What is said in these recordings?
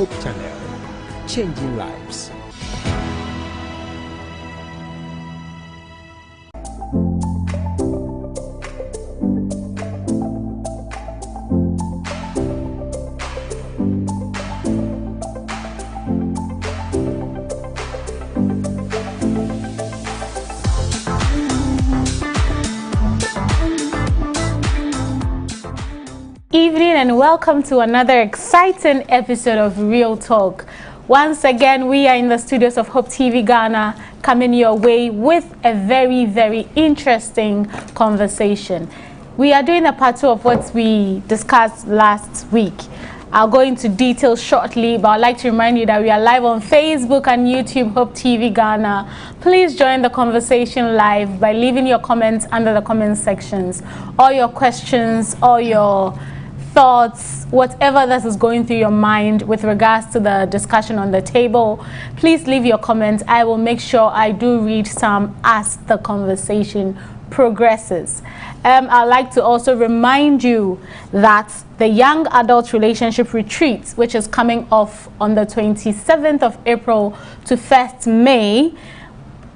Hope Channel, changing lives. Evening and welcome to another exciting episode of Real Talk. Once again, we are in the studios of Hope TV Ghana, coming your way with a very interesting conversation. We are doing a part 2 of what we discussed last week. I'll go into details shortly, but I'd like to remind you that we are live on Facebook and YouTube, Hope TV Ghana. Please join the conversation live by leaving your comments under the comment sections. All your questions, all your thoughts, whatever that is going through your mind with regards to the discussion on the table, please leave your comments. I will make sure I do read some as the conversation progresses. I'd like to also remind you that the Young Adult Relationship Retreat, which is coming off on the 27th of April to 1st May,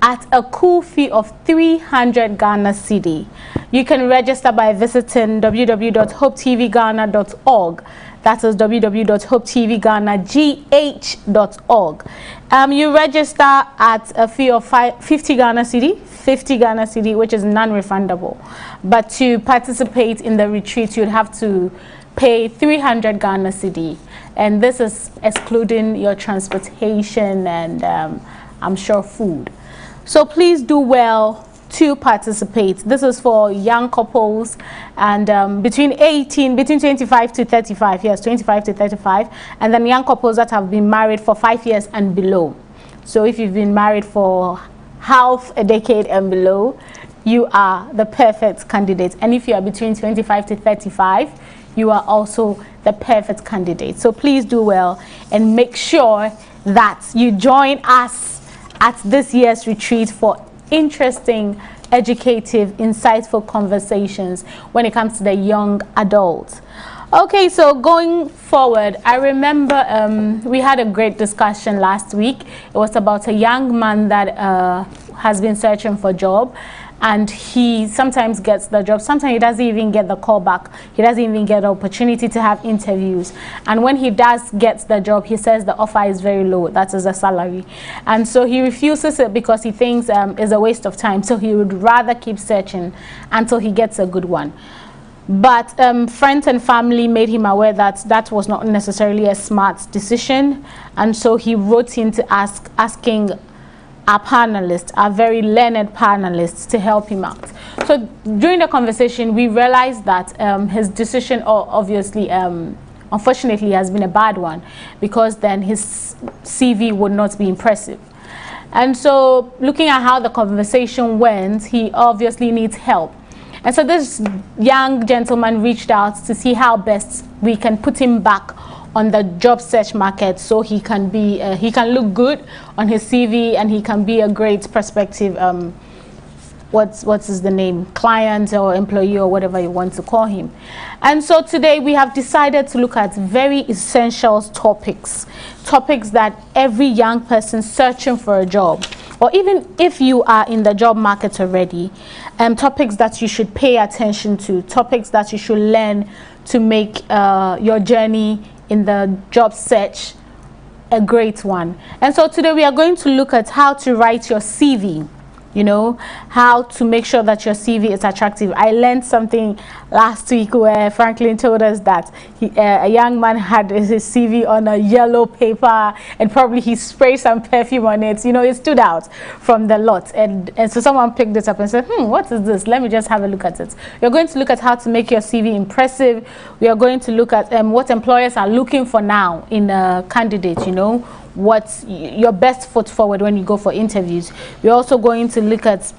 at a cool fee of 300 Ghana cedi. You can register by visiting www.hopetvghana.org. That is www.hopetvghana.gh.org. You register at a fee of 50 Ghana cedi, which is non-refundable. But to participate in the retreat, you'd have to pay 300 Ghana cedi. And this is excluding your transportation and I'm sure food. So please do well to participate. This is for young couples and between 25 to 35, yes, 25 to 35, and then young couples that have been married for 5 years and below. So if you've been married for half a decade and below, you are the perfect candidate. And if you are between 25 to 35, you are also the perfect candidate. So please do well and make sure that you join us at this year's retreat for interesting, educative, insightful conversations when it comes to the young adults. Okay, so going forward, I remember we had a great discussion last week. It was about a young man that has been searching for a job, and he sometimes gets the job. Sometimes he doesn't even get the call back. He doesn't even get the opportunity to have interviews. And when he does get the job, he says the offer is very low. That is the salary. And so he refuses it because he thinks it's a waste of time. So he would rather keep searching until he gets a good one. But friends and family made him aware that that was not necessarily a smart decision. And so he wrote in to asking our panelists, our very learned panelists, to help him out. So during the conversation, we realized that his decision obviously, unfortunately, has been a bad one, because then his CV would not be impressive. And so looking at how the conversation went, he obviously needs help. And so this young gentleman reached out to see how best we can put him back on the job search market, so he can be he can look good on his CV, and he can be a great prospective what's the name, client or employee or whatever you want to call him. And so today we have decided to look at very essential topics that every young person searching for a job, or even if you are in the job market already, topics that you should pay attention to, topics that you should learn to make your journey in the job search a great one. And so today we are going to look at how to write your CV. You know, how to make sure that your CV is attractive. I learned something last week where Franklin told us that a young man had his CV on a yellow paper, and probably he sprayed some perfume on it. You know, it stood out from the lot. And so someone picked it up and said, what is this? Let me just have a look at it. We're going to look at how to make your CV impressive. We are going to look at what employers are looking for now in a candidate, you know, what's your best foot forward when you go for interviews. We're also going to look at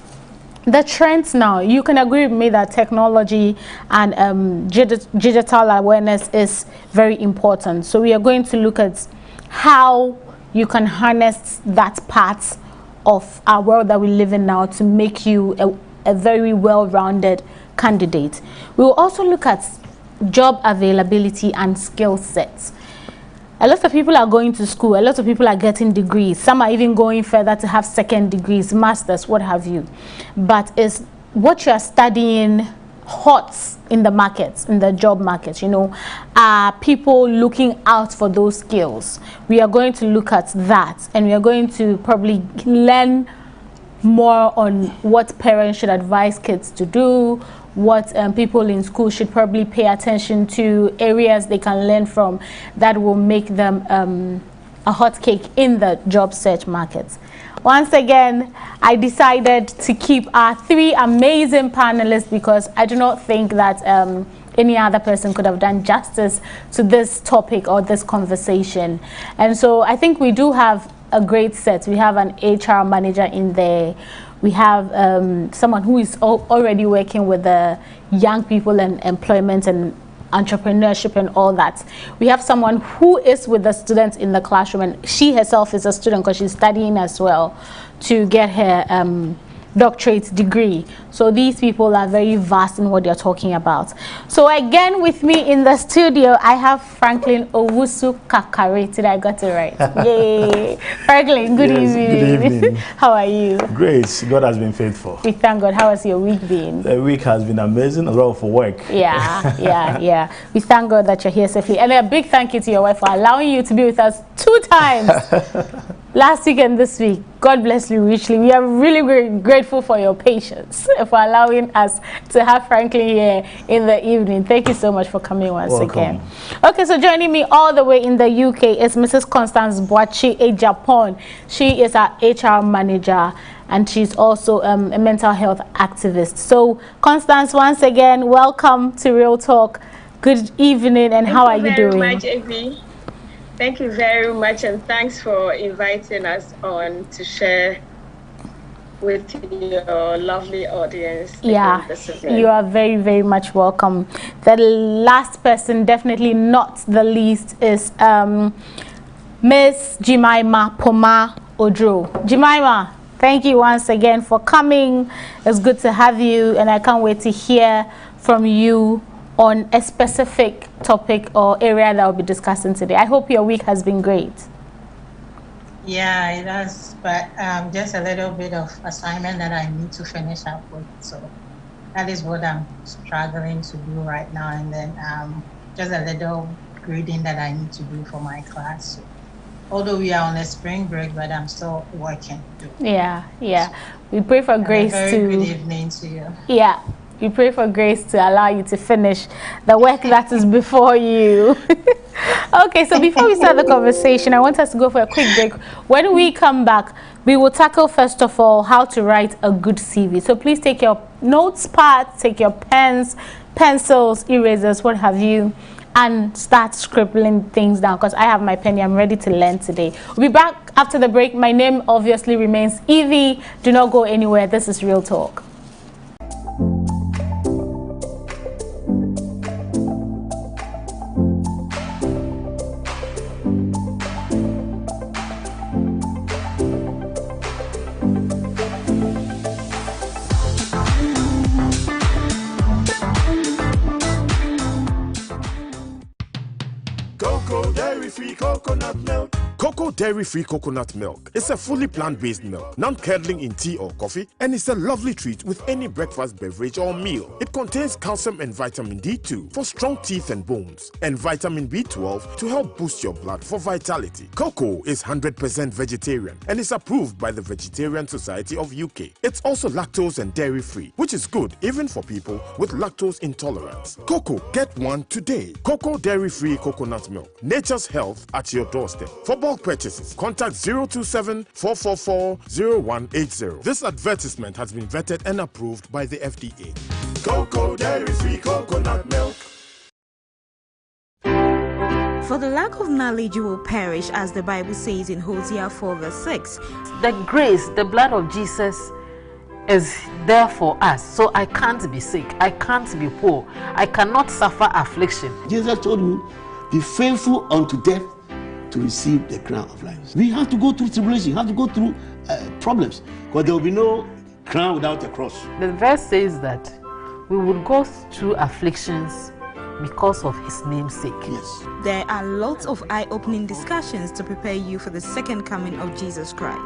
the trends now. You can agree with me that technology and digital awareness is very important. So we are going to look at how you can harness that part of our world that we live in now to make you a very well-rounded candidate. We will also look at job availability and skill sets. A lot of people are going to school. A lot of people are getting degrees. Some are even going further to have second degrees, masters, what have you. But is what you are studying hot in the markets, in the job market? You know, are people looking out for those skills? We are going to look at that, and we are going to probably learn more on what parents should advise kids to do, what people in school should probably pay attention to, areas they can learn from that will make them a hot cake in the job search markets. Once again, I decided to keep our 3 amazing panelists because I do not think that any other person could have done justice to this topic or this conversation. And so I think we do have a great set. We have an HR manager in there. We have someone who is already working with the young people and employment and entrepreneurship and all that. We have someone who is with the students in the classroom, and she herself is a student because she's studying as well to get her doctorate degree. So these people are very vast in what they're talking about. So again, with me in the studio, I have Franklin Owusu Kakare. Did I got it right? Yay! Franklin, good evening. Good evening. How are you? Great. God has been faithful. We thank God. How has your week been? The week has been amazing, a lot of work. Yeah. We thank God that you're here safely. And a big thank you to your wife for allowing you to be with us 2 times. Last week and this week. God bless you richly. We are really grateful for your patience, for allowing us to have Franklin here in the evening. Thank you so much for coming once again. Okay, so joining me all the way in the UK is Mrs. Constance Boachi in Japan. She is our HR manager, and she's also a mental health activist. So, Constance, once again, welcome to Real Talk. Good evening, and how are you doing? Thank you very much, Evie. Thank you very much, and thanks for inviting us on to share with your lovely audience. Yeah, you are very much welcome. The last person, definitely not the least, is Miss Jemima Poma Odro. Jemima, thank you once again for coming. It's good to have you, and I can't wait to hear from you on a specific topic or area that we'll be discussing today. I hope your week has been great. Yeah, it has, but just a little bit of assignment that I need to finish up with. So that is what I'm struggling to do right now. And then just a little grading that I need to do for my class. So, although we are on a spring break, but I'm still working. Yeah. We pray for grace to... Good evening to you. Yeah. We pray for grace to allow you to finish the work that is before you. Okay, so before we start the conversation, I want us to go for a quick break. When we come back, we will tackle, first of all, how to write a good CV. So please take your notes pads, take your pens, pencils, erasers, what have you, and start scribbling things down, because I have my pen here. I'm ready to learn today. We'll be back after the break. My name obviously remains Evie. Do not go anywhere. This is Real Talk. Cocoa dairy-free coconut milk. It's a fully plant-based milk, non-curdling in tea or coffee, and it's a lovely treat with any breakfast beverage or meal. It contains calcium and vitamin D2 for strong teeth and bones, and vitamin B12 to help boost your blood for vitality. Cocoa is 100% vegetarian and is approved by the Vegetarian Society of UK. It's also lactose and dairy-free, which is good even for people with lactose intolerance. Cocoa, get one today. Cocoa dairy-free coconut milk. Nature's health at your doorstep. For bulk purchases, contact 027-444-0180. This advertisement has been vetted and approved by the FDA. Cocoa dairy-free coconut milk. For the lack of knowledge you will perish, as the Bible says in Hosea 4:6. The grace, the blood of Jesus is there for us. So I can't be sick, I can't be poor, I cannot suffer affliction. Jesus told you, be faithful unto death to receive the crown of life. We have to go through tribulation, we have to go through problems, because there will be no crown without a cross. The verse says that we would go through afflictions because of his name's sake. Yes. There are lots of eye-opening discussions to prepare you for the second coming of Jesus Christ.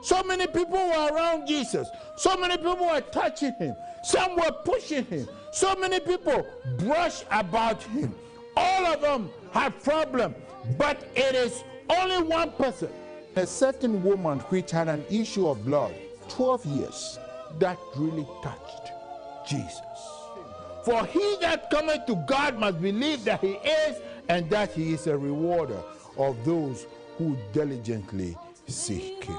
So many people were around Jesus. So many people were touching him. Some were pushing him. So many people brushed about him. All of them had problems. But it is only one person, a certain woman which had an issue of blood, 12 years, that really touched Jesus. For he that cometh to God must believe that he is, and that he is a rewarder of those who diligently seek him.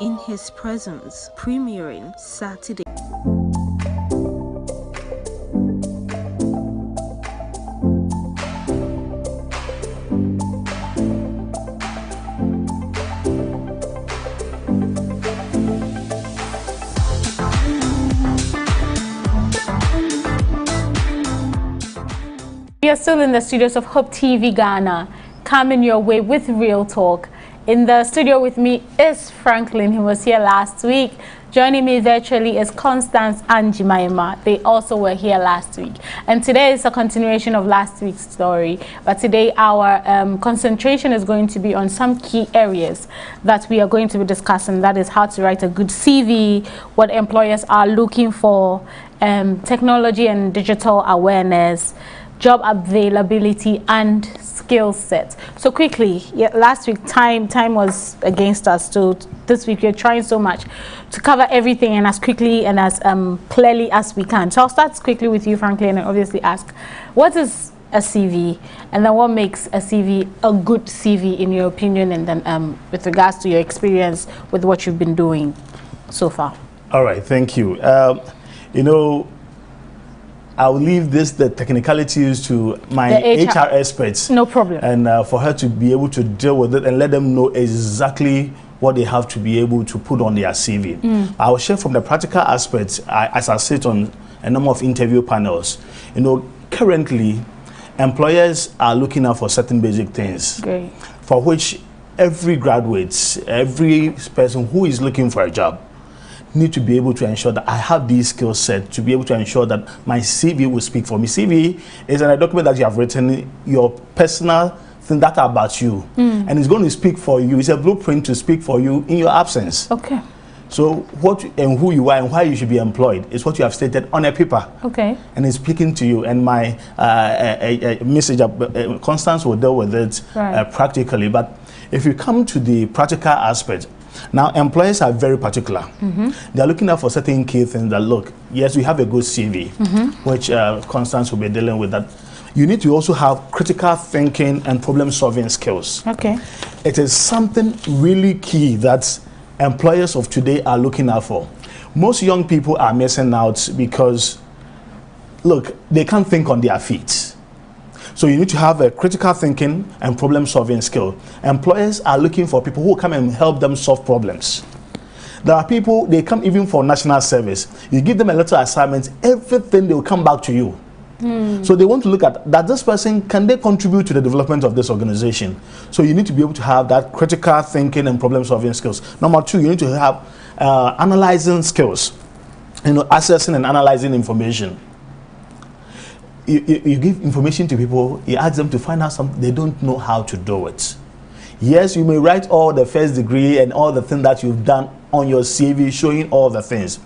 In his presence, premiering Saturday. We are still in the studios of Hope TV Ghana, coming your way with Real Talk. In the studio with me is Franklin, who was here last week. Joining me virtually is Constance and Jimaima. They also were here last week. And today is a continuation of last week's story. But today our concentration is going to be on some key areas that we are going to be discussing. That is how to write a good CV, what employers are looking for, technology and digital awareness, job availability and skill set. So quickly, last week time was against us, so this week we're trying so much to cover everything and as quickly and as clearly as we can. So I'll start quickly with you, Franklin, and obviously ask, what is a CV, and then what makes a CV a good CV in your opinion, and then with regards to your experience with what you've been doing so far. All right, thank you. You know, I'll leave the technicalities to my HR experts. No problem. And for her to be able to deal with it and let them know exactly what they have to be able to put on their CV. I will share from the practical aspects as I sit on a number of interview panels. You know, currently, employers are looking out for certain basic things. Great. For which every graduate, every person who is looking for a job, need to be able to ensure that I have these skill set to be able to ensure that my CV will speak for me. CV is a document that you have written, your personal thing that about you, and it's going to speak for you. It's a blueprint to speak for you in your absence. Okay. So what and who you are and why you should be employed is what you have stated on a paper. Okay. And it's speaking to you. And my message, Constance will deal with it practically. But if you come to the practical aspect, now, employers are very particular. They are looking out for certain key things that, look, yes, we have a good CV, which Constance will be dealing with that. You need to also have critical thinking and problem-solving skills. Okay. It is something really key that employers of today are looking out for. Most young people are missing out because, look, they can't think on their feet. So you need to have a critical thinking and problem-solving skill. Employers are looking for people who come and help them solve problems. There are people, they come even for national service. You give them a little assignment, everything they will come back to you. So they want to look at that this person, can they contribute to the development of this organization? So you need to be able to have that critical thinking and problem-solving skills. Number two, you need to have analyzing skills. You know, assessing and analyzing information. You give information to people, you ask them to find out something, they don't know how to do it. Yes, you may write all the first degree and all the things that you've done on your CV, showing all the things.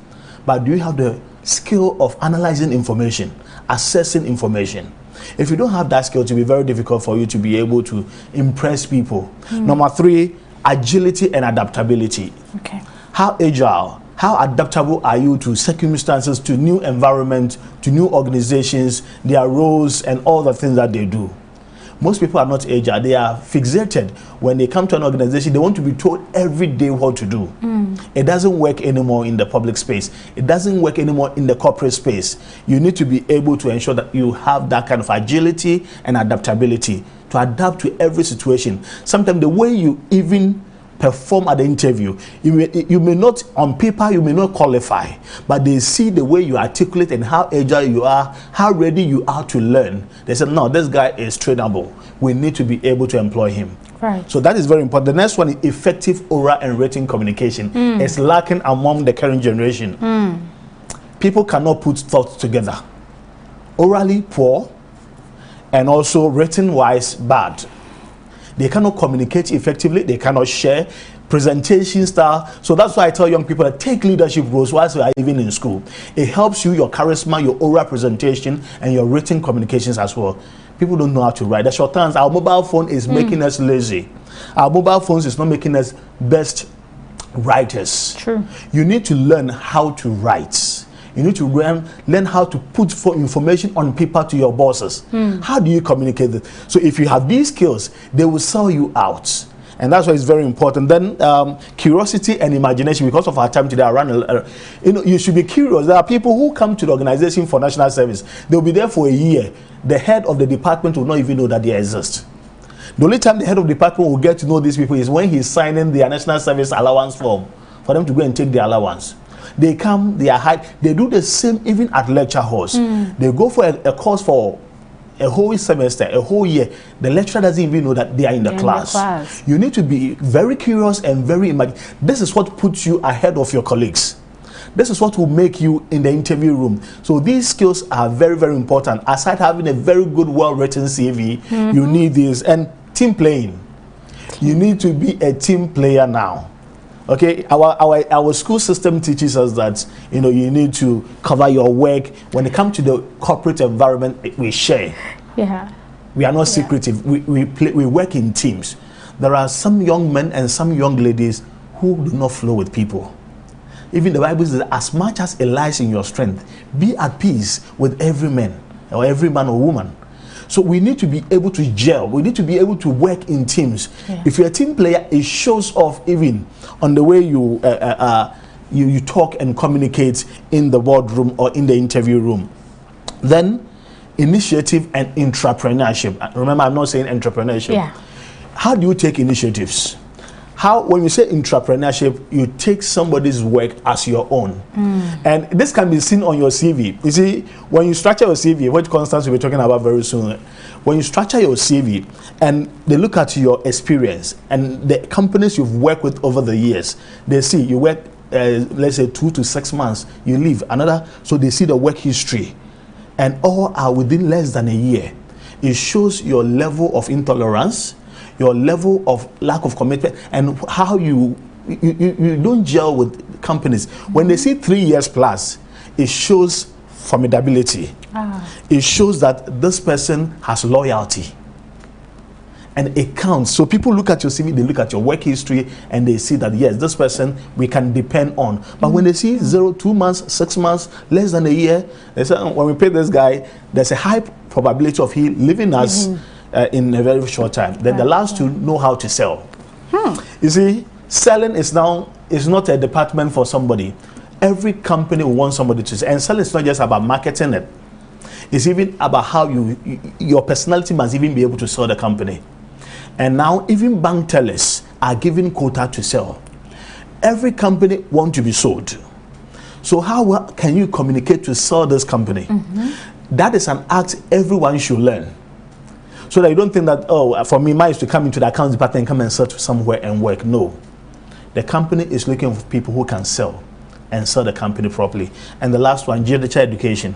But do you have the skill of analyzing information, assessing information? If you don't have that skill, it will be very difficult for you to be able to impress people. Number three, agility and adaptability. Okay. How agile, how adaptable are you to circumstances, to new environment, to new organizations, their roles, and all the things that they do? Most people are not agile. They are fixated. When they come to an organization, they want to be told every day what to do. It doesn't work anymore in the public space. It doesn't work anymore in the corporate space. You need to be able to ensure that you have that kind of agility and adaptability to adapt to every situation. Sometimes the way you even perform at the interview. You may not, on paper, you may not qualify, but they see the way you articulate and how agile you are, how ready you are to learn. They said, no, this guy is trainable. We need to be able to employ him. Right. So that is very important. The next one is effective oral and written communication. It's lacking among the current generation. People cannot put thoughts together. Orally poor, and also written-wise bad. They cannot communicate effectively. They cannot share. Presentation style. So that's why I tell young people that take leadership roles whilst you are even in school. It helps you, your charisma, your oral presentation, and your written communications as well. People don't know how to write. The short times, our mobile phone is making us lazy. Our mobile phones is not making us best writers. True. You need to learn how to write. You need to learn how to put for information on paper to your bosses. How do you communicate this? So if you have these skills, they will sell you out. And that's why it's very important. Then curiosity and imagination. Because of our time today, you should be curious. There are people who come to the organization for national service. They'll be there for a year. The head of the department will not even know that they exist. The only time the head of the department will get to know these people is when he's signing their national service allowance form for them to go and take their allowance. They come, they are high. They do the same even at lecture halls. They go for a course for a whole semester, a whole year. The lecturer doesn't even know that they are in the class. You need to be very curious and very imaginative. This is what puts you ahead of your colleagues. This is what will make you in the interview room. So these skills are very, very important. Aside having a very good, well-written CV, you need this. And team playing. You need to be a team player now. Okay, our school system teaches us that you need to cover your work. When it comes to the corporate environment, we share. Yeah. We are not secretive. We work in teams. There are some young men and some young ladies who do not flow with people. Even the Bible says, as much as it lies in your strength, be at peace with every man or woman. So we need to be able to gel. We need to be able to work in teams. If you're a team player, it shows off even on the way you talk and communicate in the boardroom or in the interview room. Then, initiative and entrepreneurship. Remember, I'm not saying entrepreneurship. Yeah. How do you take initiatives? When you say entrepreneurship, you take somebody's work as your own. And this can be seen on your CV. You see, when you structure your CV, which Constance will be talking about very soon, when you structure your CV and they look at your experience and the companies you've worked with over the years, they see you work, let's say 2 to 6 months, you leave another, so they see the work history, and all are within less than a year. It shows your level of intolerance, your level of lack of commitment, and how you don't gel with companies. When they see 3 years plus, it shows formidability. It shows that this person has loyalty. And it counts. So people look at your CV, they look at your work history, and they see that, yes, this person we can depend on. But when they see 0, 2 months, 6 months, less than a year, they say, when we pay this guy, there's a high probability of he leaving us in a very short time. Then the last to know how to sell. You see, selling is not a department for somebody. Every company will want somebody to sell. And selling is not just about marketing it. It's even about how your personality must even be able to sell the company. And now even bank tellers are given quota to sell. Every company wants to be sold. So how can you communicate to sell this company? That is an act everyone should learn. So that you don't think that, for me, mine is to come into the accounts department and come and search somewhere and work. No. The company is looking for people who can sell and sell the company properly. And the last one, digital education.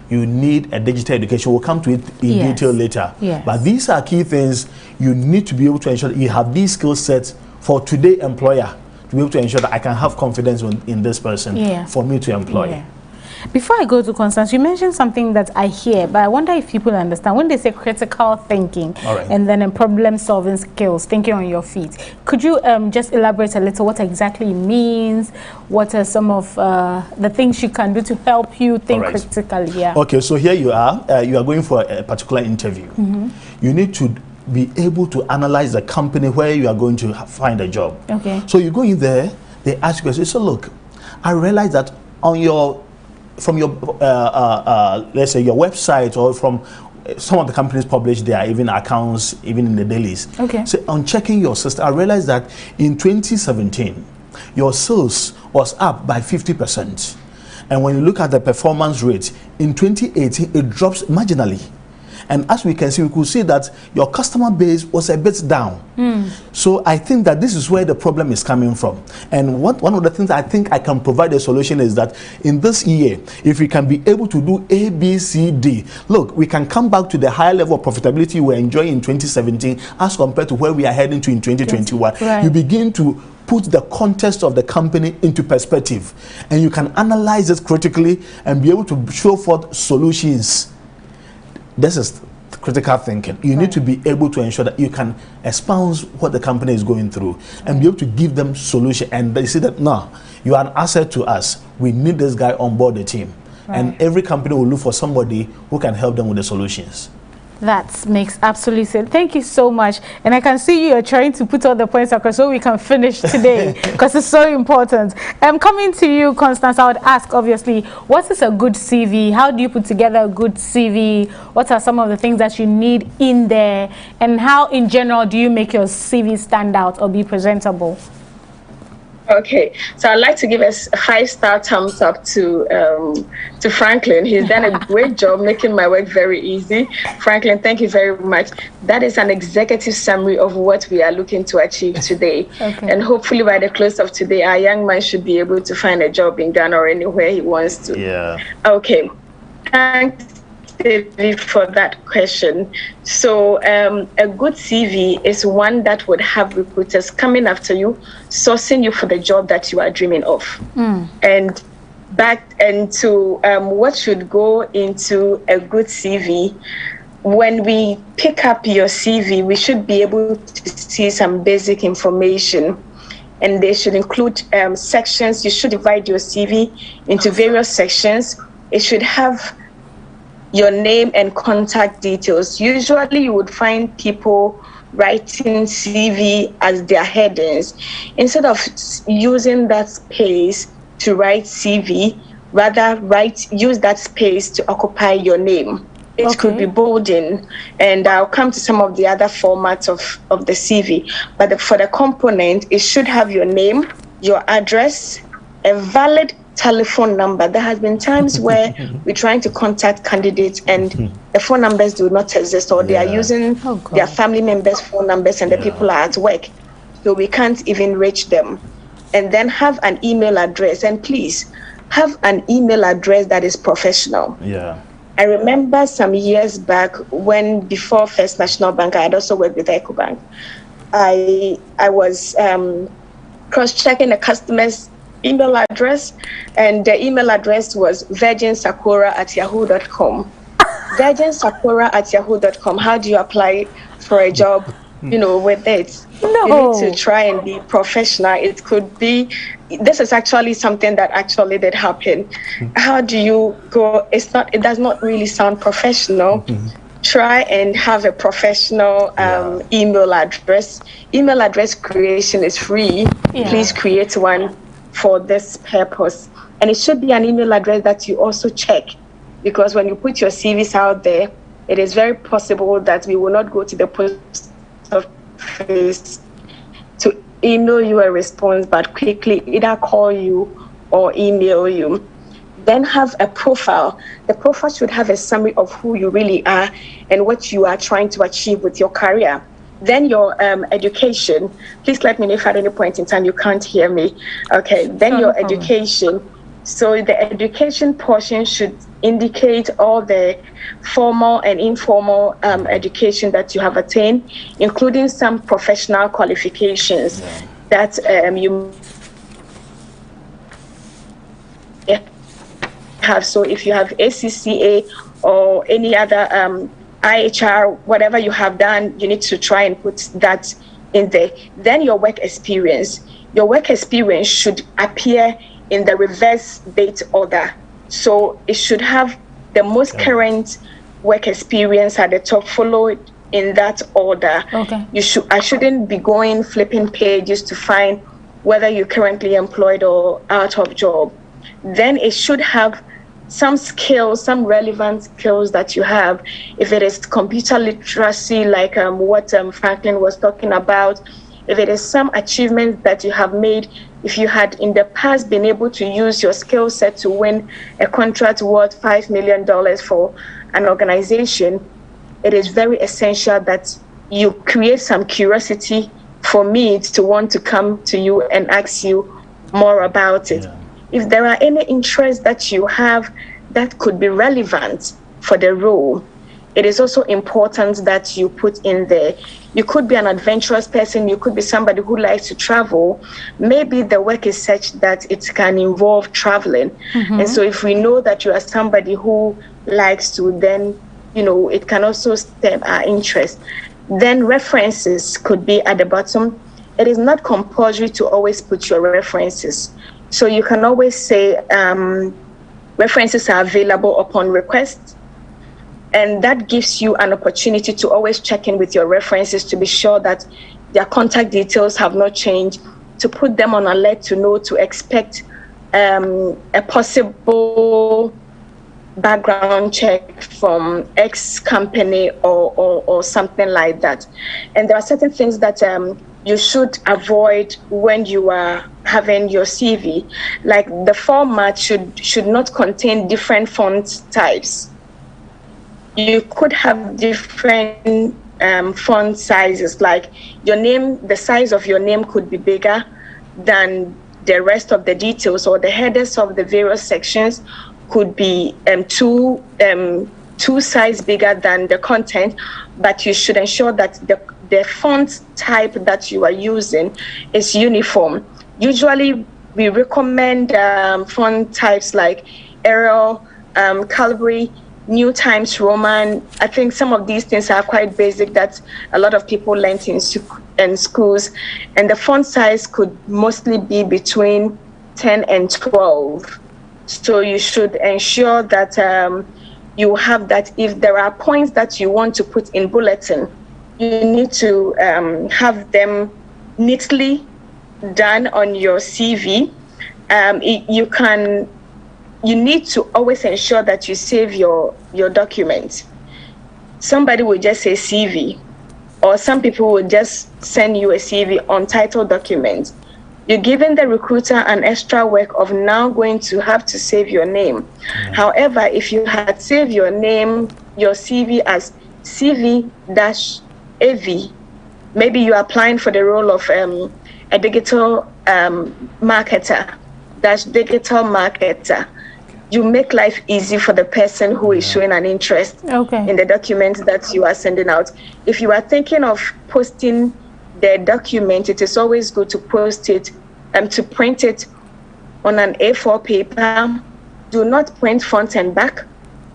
You need a digital education. We'll come to it in detail later. But these are key things you need to be able to ensure that you have these skill sets for today's employer to be able to ensure that I can have confidence in this person for me to employ. Before I go to Constance, you mentioned something that I hear, but I wonder if people understand. When they say critical thinking and then problem-solving skills, thinking on your feet, could you just elaborate a little what exactly it means? What are some of the things you can do to help you think critically? Okay, so here you are going for a particular interview. You need to be able to analyze the company where you are going to find a job. So you go in there, they ask you questions. So look, I realize that from your let's say your website or from some of the companies publish their even accounts, even in the dailies. Okay. So on checking your system, I realized that in 2017, your sales was up by 50%. And when you look at the performance rate, in 2018, it drops marginally. And as we can see, we could see that your customer base was a bit down. So I think that this is where the problem is coming from. And one of the things I think I can provide a solution is that in this year, if we can be able to do A, B, C, D, look, we can come back to the higher level of profitability we were enjoying in 2017 as compared to where we are heading to in 2021. Right. You begin to put the context of the company into perspective, and you can analyze it critically and be able to show forth solutions. This is critical thinking. You need to be able to ensure that you can espouse what the company is going through and be able to give them solution. And they see that, no, you are an asset to us. We need this guy on board the team. And every company will look for somebody who can help them with the solutions. That makes absolute sense. Thank you so much. And I can see you are trying to put all the points across so we can finish today because it's so important. Coming to you, Constance, I would ask, obviously, what is a good CV? How do you put together a good CV? What are some of the things that you need in there? And how, in general, do you make your CV stand out or be presentable? Okay, so I'd like to give a 5-star thumbs up to Franklin. He's done a great job making my work very easy. Franklin, thank you very much. That is an executive summary of what we are looking to achieve today. Okay. And hopefully by the close of today, our young man should be able to find a job in Ghana or anywhere he wants to. Yeah. Okay. Thanks, David, for that question. So a good CV is one that would have recruiters coming after you, sourcing you for the job that you are dreaming of. And back into what should go into a good CV. When we pick up your CV, we should be able to see some basic information, and they should include sections. You should divide your CV into various sections. It should have your name and contact details. Usually you would find people writing CV as their headings. Instead of using that space to write CV, rather use that space to occupy your name. It could be bolding, and I'll come to some of the other formats of the CV. But for the component, it should have your name, your address, a valid telephone number. There has been times where we're trying to contact candidates and the phone numbers do not exist, or they are using their family members' phone numbers and the people are at work, so we can't even reach them. And then have an email address, and please have an email address that is professional. I remember some years back when, before First National Bank, I had also worked with EcoBank. I was cross-checking the customer's email address, and the email address was virginsakura@yahoo.com. virginsakura@yahoo.com. How do you apply for a job, with it? You need to try and be professional. It could be, this is actually something that actually did happen. How do you go? It does not really sound professional. Try and have a professional email address. Email address creation is free. Please create one for this purpose. And it should be an email address that you also check, because when you put your CVs out there, it is very possible that we will not go to the post office to email you a response, but quickly either call you or email you. Then have a profile. The profile should have a summary of who you really are and what you are trying to achieve with your career. Then your education. Please let me know if at any point in time you can't hear me. Okay, then your education. So the education portion should indicate all the formal and informal education that you have attained, including some professional qualifications that you have. So if you have ACCA or any other IHR, whatever you have done, you need to try and put that in there. Then your work experience. Your work experience should appear in the reverse date order. So it should have the most current work experience at the top, followed in that order. I shouldn't be going flipping pages to find whether you're currently employed or out of job. Then it should have some skills, some relevant skills that you have. If it is computer literacy, like what Franklin was talking about, if it is some achievements that you have made, if you had in the past been able to use your skill set to win a contract worth $5 million for an organization, it is very essential that you create some curiosity for me to want to come to you and ask you more about it. Yeah. If there are any interests that you have that could be relevant for the role, it is also important that you put in there. You could be an adventurous person, you could be somebody who likes to travel. Maybe the work is such that it can involve traveling. Mm-hmm. And so if we know that you are somebody who likes to, then, you know, it can also stem our interest. Then references could be at the bottom. It is not compulsory to always put your references. So you can always say references are available upon request. And that gives you an opportunity to always check in with your references to be sure that their contact details have not changed, to put them on alert to know to expect a possible background check from X company or something like that. And there are certain things that you should avoid when you are having your CV. Like the format should not contain different font types. You could have different font sizes, like your name, the size of your name could be bigger than the rest of the details, or the headers of the various sections could be two sizes bigger than the content, but you should ensure that the font type that you are using is uniform. Usually we recommend font types like Arial, Calibri, New Times Roman. I think some of these things are quite basic that a lot of people learned in schools. And the font size could mostly be between 10 and 12. So you should ensure that you have that. If there are points that you want to put in bulletin, you need to have them neatly done on your CV. You need to always ensure that you save your documents. Somebody will just say CV, or some people will just send you a CV untitled document. You're giving the recruiter an extra work of now going to have to save your name. Mm-hmm. However, if you had saved your name, your CV as CV-AV, maybe you're applying for the role of a digital marketer, digital marketer. You make life easy for the person who is showing an interest in the document that you are sending out. If you are thinking of posting the document, it is always good to post it to print it on an A4 paper. Do not print front and back.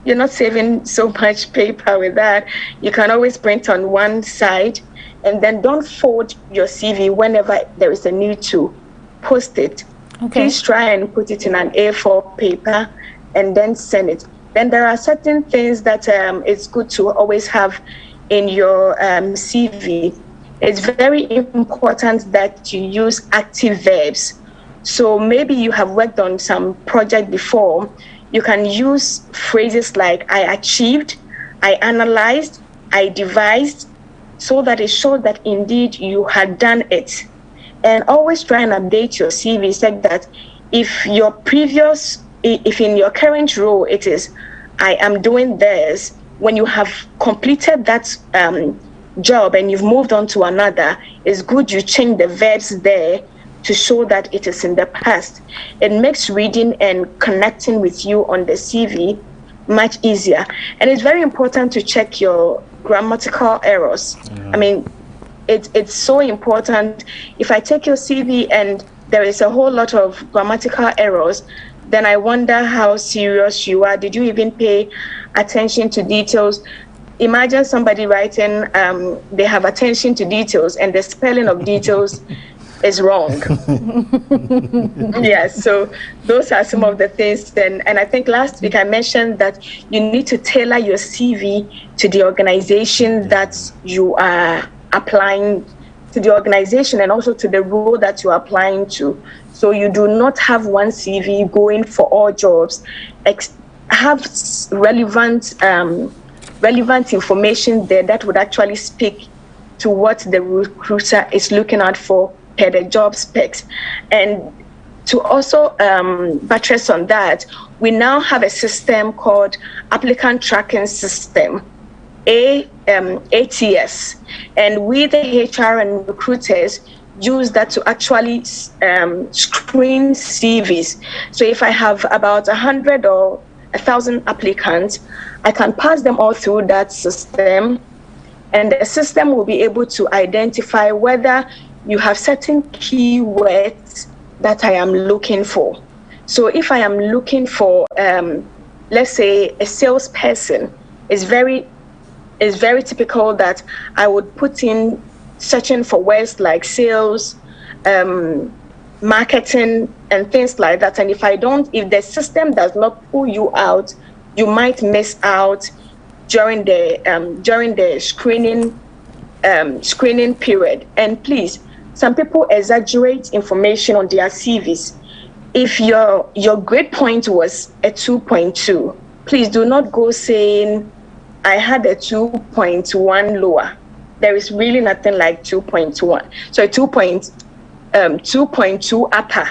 You're not saving so much paper with that. You can always print on one side, and then don't fold your CV whenever there is a need to post it. Please try and put it in an A4 paper and then send it. Then there are certain things that it's good to always have in your CV. It's very important that you use active verbs. So maybe you have worked on some project before. You can use phrases like I achieved, I analyzed, I devised, so that it shows that indeed you had done it. And always try and update your CV so that if in your current role it is, I am doing this, when you have completed that job and you've moved on to another, it's good you change the verbs there to show that it is in the past. It makes reading and connecting with you on the CV much easier. And it's very important to check your grammatical errors. I mean, it's so important. If I take your CV and there is a whole lot of grammatical errors, then I wonder how serious you are. Did you even pay attention to details? Imagine somebody writing, they have attention to details and the spelling of details is wrong. Yeah, so those are some of the things. And I think last week I mentioned that you need to tailor your CV to the organization that you are applying, to the organization and also to the role that you're applying to. So you do not have one CV going for all jobs. have relevant information there that would actually speak to what the recruiter is looking out for per the job specs. And to also buttress on that, we now have a system called Applicant Tracking System, ATS, and we, the HR and recruiters, use that to actually screen CVs. So if I have about 100 or 1,000 applicants, I can pass them all through that system, and the system will be able to identify whether you have certain keywords that I am looking for. So if I am looking for, let's say, a salesperson, it's very typical that I would put in searching for words like sales, marketing, and things like that. And if the system does not pull you out, you might miss out during the screening period. And please, some people exaggerate information on their CVs. If your grade point was a 2.2, please do not go saying I had a 2.1 lower. There is really nothing like 2.1. So 2.2 upper.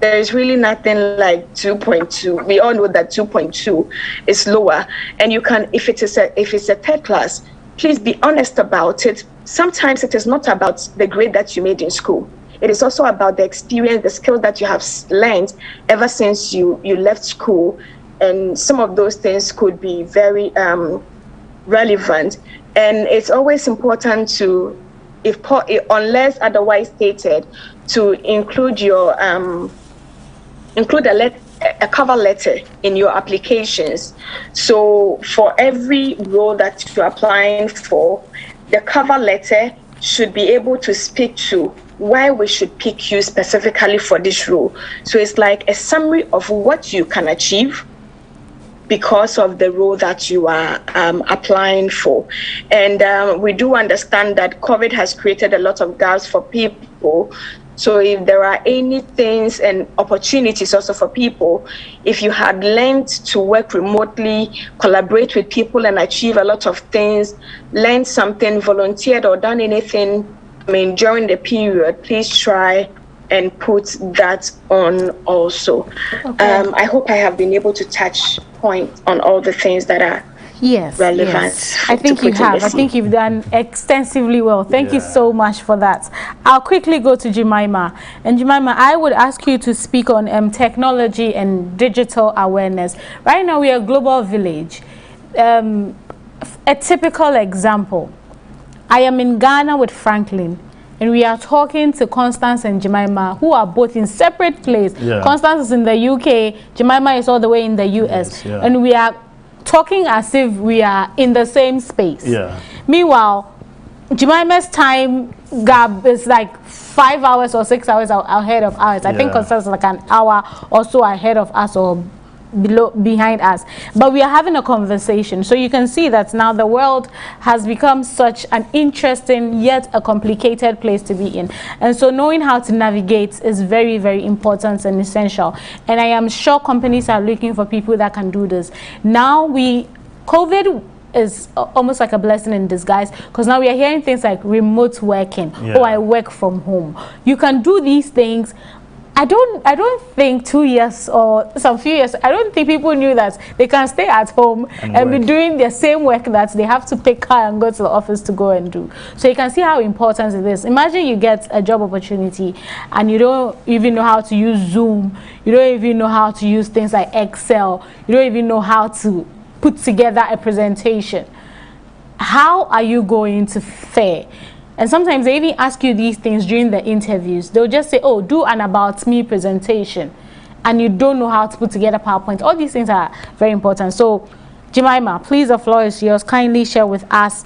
There is really nothing like 2.2. We all know that 2.2 is lower. And you can, if it's a third class, please be honest about it. Sometimes it is not about the grade that you made in school. It is also about the experience, the skills that you have learned ever since you left school. And some of those things could be very relevant. And it's always important to, unless otherwise stated, to include a cover letter in your applications. So for every role that you're applying for, the cover letter should be able to speak to why we should pick you specifically for this role. So it's like a summary of what you can achieve because of the role that you are applying for. And we do understand that COVID has created a lot of gaps for people. So if there are any things and opportunities also for people, if you had learned to work remotely, collaborate with people and achieve a lot of things, learned something, volunteered or done anything, during the period, please try and put that on also. Okay. I hope I have been able to touch point on all the things that are relevant. Yes. I think you have. I think you've done extensively well. Thank you so much for that. I'll quickly go to Jemima. And Jemima, I would ask you to speak on technology and digital awareness. Right now, we are a global village. A typical example. I am in Ghana with Franklin, and we are talking to Constance and Jemima, who are both in separate places. Yeah. Constance is in the UK, Jemima is all the way in the US. Yes, and we are talking as if we are in the same space. Yeah. Meanwhile, Jemima's time gap is like 5 hours or 6 hours ahead of ours. I think Constance is like an hour or so ahead of us or behind us, but we are having a conversation. So you can see that now the world has become such an interesting yet a complicated place to be in, and so knowing how to navigate is very, very important and essential. And I am sure companies are looking for people that can do this. Now COVID is almost like a blessing in disguise, because now we are hearing things like remote working. Oh, I work from home. You can do these things. I don't think 2 years or some few years, I don't think people knew that they can stay at home and be doing the same work that they have to pick car and go to the office to go and do. So you can see how important it is. Imagine you get a job opportunity and you don't even know how to use Zoom. You don't even know how to use things like Excel. You don't even know how to put together a presentation. How are you going to fare? And sometimes they even ask you these things during the interviews. They'll just say, oh, do an about me presentation. And you don't know how to put together PowerPoint. All these things are very important. So, Jemima, please, the floor is yours. Kindly share with us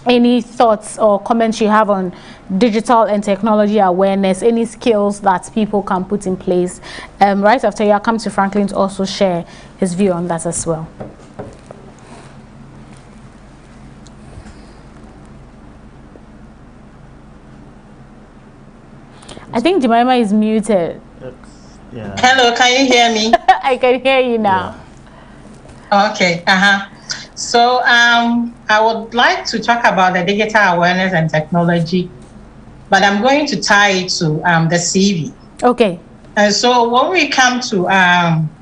any thoughts or comments you have on digital and technology awareness, any skills that people can put in place. Right after you, I'll come to Franklin to also share his view on that as well. I think Jemima is muted. Yeah. Hello, can you hear me? I can hear you now. Yeah. Okay. So I would like to talk about the digital awareness and technology, but I'm going to tie it to the CV. Okay. And so when we come to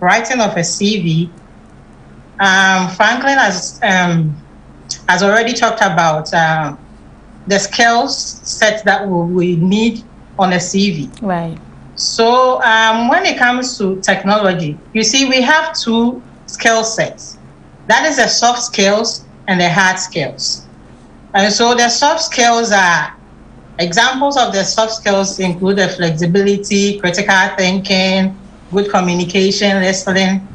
writing of a CV, Franklin has already talked about the skills set that we need on a CV. Right. So when it comes to technology, you see, we have two skill sets. That is the soft skills and the hard skills. And so the soft skills are examples of the soft skills include the flexibility, critical thinking, good communication, listening,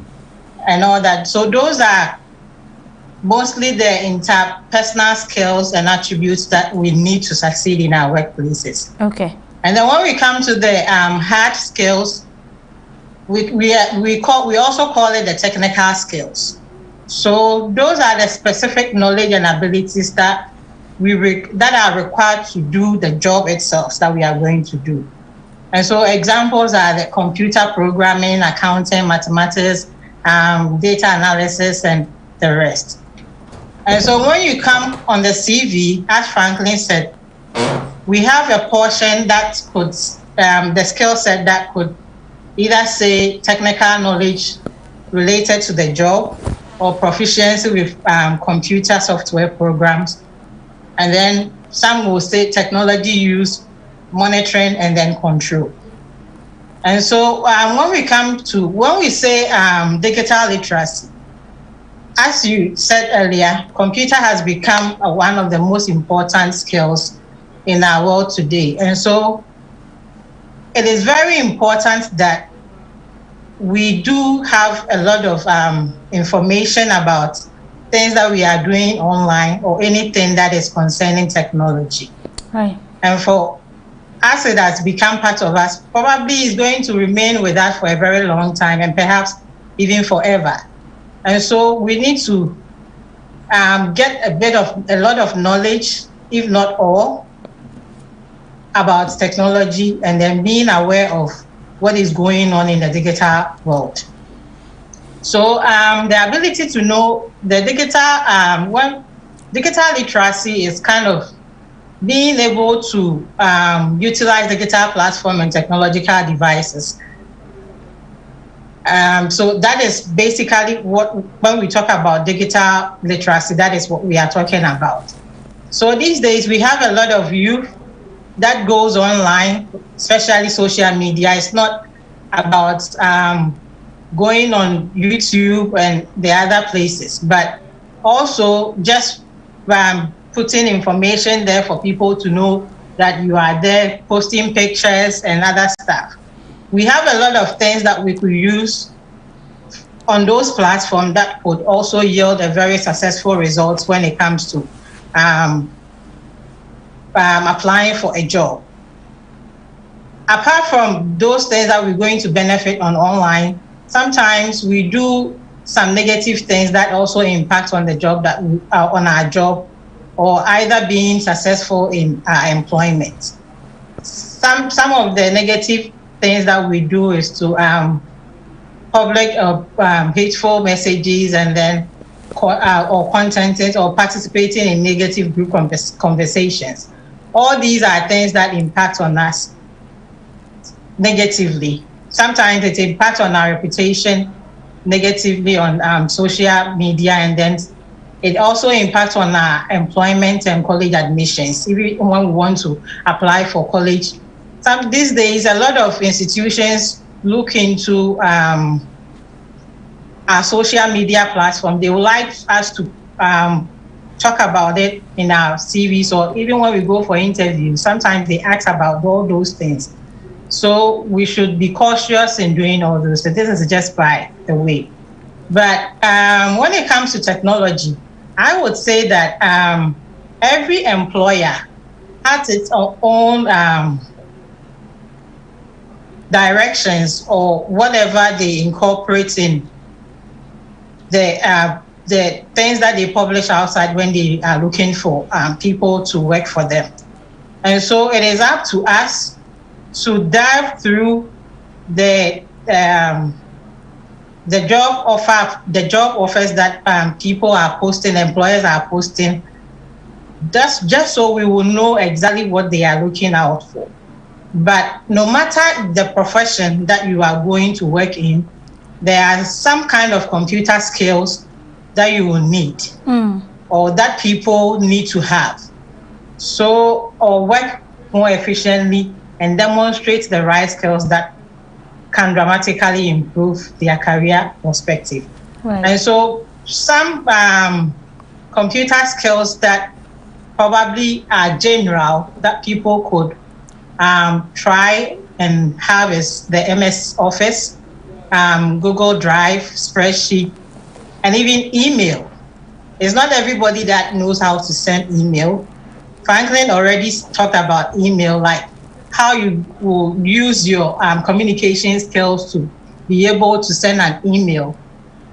and all that. So those are mostly the interpersonal skills and attributes that we need to succeed in our workplaces. Okay. And then when we come to the hard skills, we also call it the technical skills. So those are the specific knowledge and abilities that that are required to do the job itself that we are going to do. And so examples are the computer programming, accounting, mathematics, data analysis, and the rest. And so when you come on the CV, as Franklin said, we have a portion that puts the skill set that could either say technical knowledge related to the job or proficiency with computer software programs. And then some will say technology use, monitoring, and then control. And so when we say digital literacy, as you said earlier, computer has become one of the most important skills in our world today. And so it is very important that we do have a lot of information about things that we are doing online or anything that is concerning technology. Right. And for us, it has become part of us, probably is going to remain with us for a very long time and perhaps even forever. And so we need to get a lot of knowledge, if not all, about technology and then being aware of what is going on in the digital world. So the ability to know the digital literacy is kind of being able to utilize digital platform and technological devices. So that is basically when we talk about digital literacy, that is what we are talking about. So these days we have a lot of youth that goes online, especially social media. It's not about going on YouTube and the other places, but also just putting information there for people to know that you are there, posting pictures and other stuff. We have a lot of things that we could use on those platforms that could also yield a very successful results when it comes to applying for a job. Apart from those things that we're going to benefit on online, sometimes we do some negative things that also impact on the job that on our job, or either being successful in our employment. Some of the negative things that we do is to public hateful messages and then or content or participating in negative group conversations. All these are things that impact on us negatively. Sometimes it impacts on our reputation negatively on social media, and then it also impacts on our employment and college admissions. Even when we want to apply for college, these days a lot of institutions look into our social media platform. They would like us to talk about it in our CVs, or even when we go for interviews, sometimes they ask about all those things. So we should be cautious in doing all those. So this is just by the way. But when it comes to technology, I would say that every employer has its own directions or whatever they incorporate in the things that they publish outside when they are looking for people to work for them. And so it is up to us to dive through the the job offers that people are posting, employers are posting, that's just so we will know exactly what they are looking out for. But no matter the profession that you are going to work in, there are some kind of computer skills that you will need or that people need to have. So, or work more efficiently and demonstrate the right skills that can dramatically improve their career perspective. Right. And so some computer skills that probably are general that people could try and have is the MS Office, Google Drive, spreadsheet, and even email. It's not everybody that knows how to send email. Franklin already talked about email, like how you will use your communication skills to be able to send an email.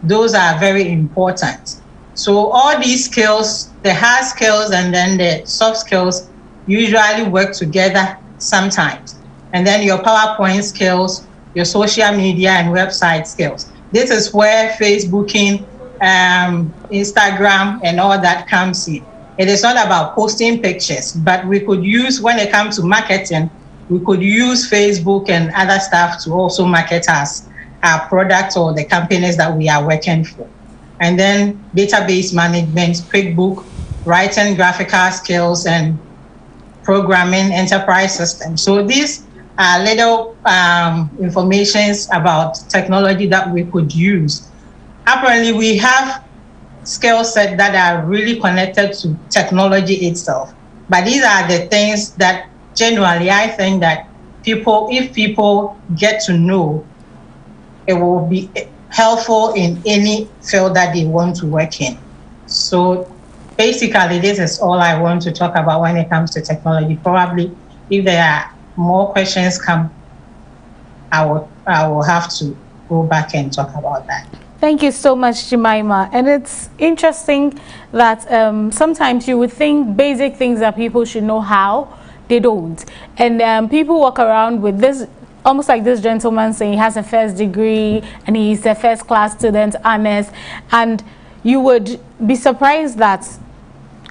Those are very important. So all these skills, the hard skills and then the soft skills, usually work together sometimes. And then your PowerPoint skills, your social media and website skills. This is where Facebooking, Instagram and all that comes in. It is not about posting pictures, but we could use, when it comes to marketing, we could use Facebook and other stuff to also market us our products or the companies that we are working for. And then database management, QuickBook, writing, graphical skills, and programming enterprise systems. So these are little informations about technology that we could use. Apparently, we have skill sets that are really connected to technology itself. But these are the things that generally I think that if people get to know, it will be helpful in any field that they want to work in. So basically, this is all I want to talk about when it comes to technology. Probably if there are more questions come, I will have to go back and talk about that. Thank you so much, Jemima. And it's interesting that sometimes you would think basic things that people should know how, they don't. And people walk around with this, almost like this gentleman saying he has a first degree and he's a first class student, honest. And you would be surprised that